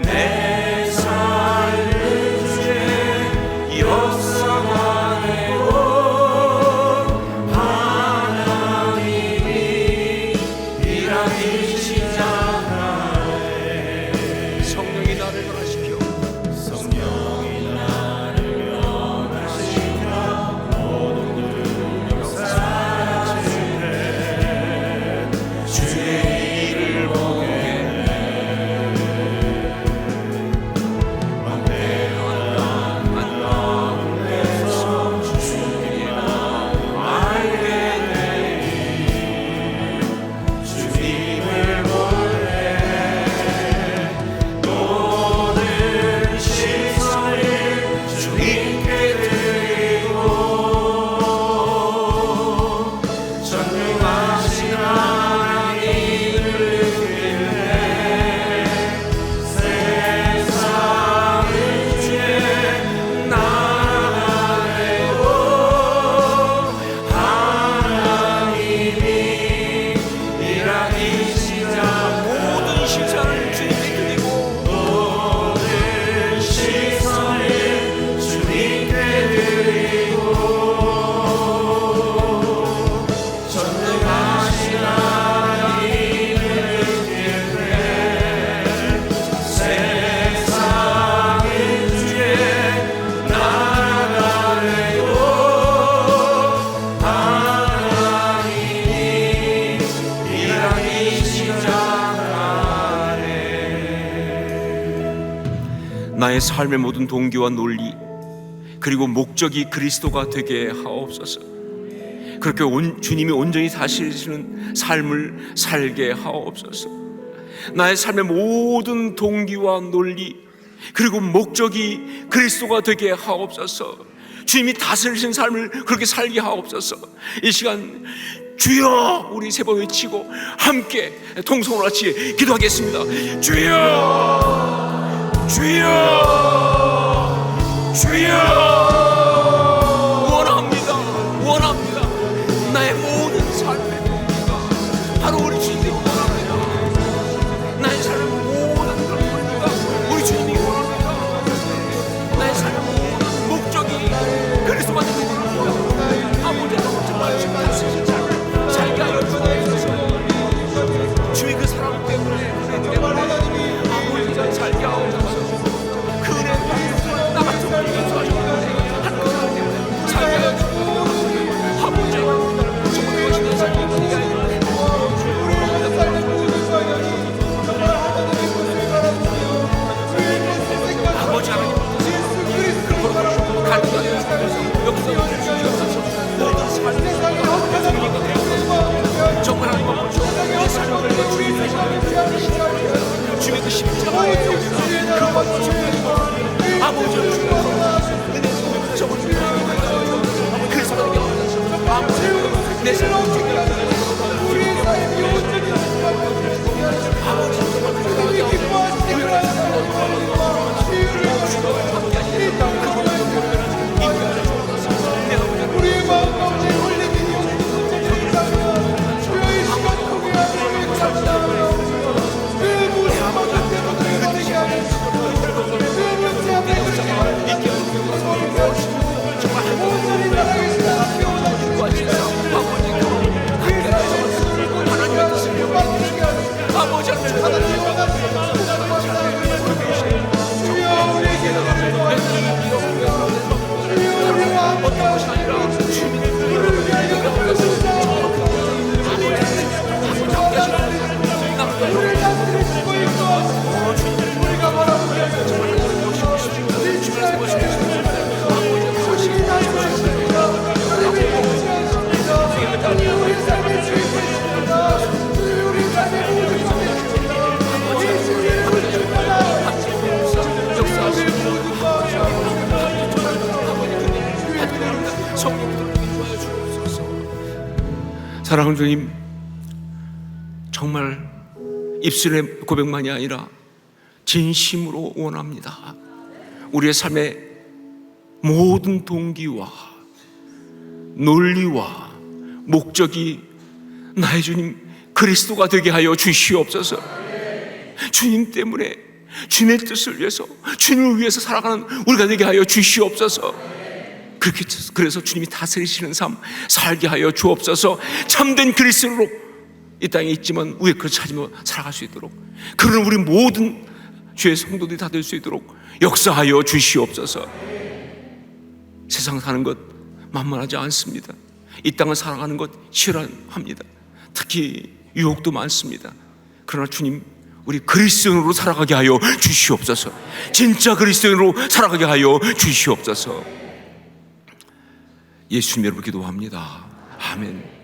내 삶을 주의 역사하네요. 하나님이 일하기 시작하네. 성령이 나를 변화시켜 성령이 나를 변화시켜 모든 역사하실 때 주의 일을 보겠네. 막대한 가운데서 주님을 알게 되니 주님을 볼 때 모든 시선을 주님께 드리고 전능하신 하나님을 느낄 때 세상을 주의 나라네요. 하나님이 일하기 시작 모든 시선을 주님께 드리고 모든 시선을 주님께 드리고 전능하신 하나님을 느낄 때 세상을 주의 나라가네요. 하나님이 일하기 시작하네. 나의 삶의 모든 동기와 논리 그리고 목적이 그리스도가 되게 하옵소서. 그렇게 주님이 온전히 다스리시는 삶을 살게 하옵소서. 나의 삶의 모든 동기와 논리 그리고 목적이 그리스도가 되게 하옵소서. 주님이 다스리신 삶을 그렇게 살게 하옵소서. 이 시간 주여 우리 세 번 외치고 함께 통성으로 같이 기도하겠습니다. 주여 주여 주여 원합니다. 나의 모든 삶의 동기가 바로 우리 주님이 원합니다. 나의 삶의 모든 동기가 우리 주님이 원합니다. 나의 삶의 모든 목적이 그리스도가 되기 원합니다. 아버지는 정말 주님 다스리신 삶을 살게 하여 주옵소서. 주의 그 사랑 때문에 아버지가 살게 하옵소서. 그 은혜 나 같은 분이 있어서 성령으로 인도하여 주옵소서. 사랑하는 주님, 정말 입술의 고백만이 아니라 진심으로 원합니다. 우리의 삶의 모든 동기와 논리와 목적이 나의 주님 그리스도가 되게 하여 주시옵소서. 주님 때문에 주님의 뜻을 위해서, 주님을 위해서 살아가는 우리가 되게 하여 주시옵소서. 그래서 주님이 다스리시는 삶 살게 하여 주옵소서. 참된 그리스도로 이 땅에 있지만 위에 그를 찾으며 살아갈 수 있도록, 그런 우리 모든 주의 성도들이 다 될 수 있도록 역사하여 주시옵소서. 세상 사는 것 만만하지 않습니다. 이 땅을 살아가는 것 싫어합니다. 특히 유혹도 많습니다. 그러나 주님, 우리 그리스도인으로 살아가게 하여 주시옵소서. 진짜 그리스도인으로 살아가게 하여 주시옵소서. 예수님 이름으로 기도합니다. 아멘.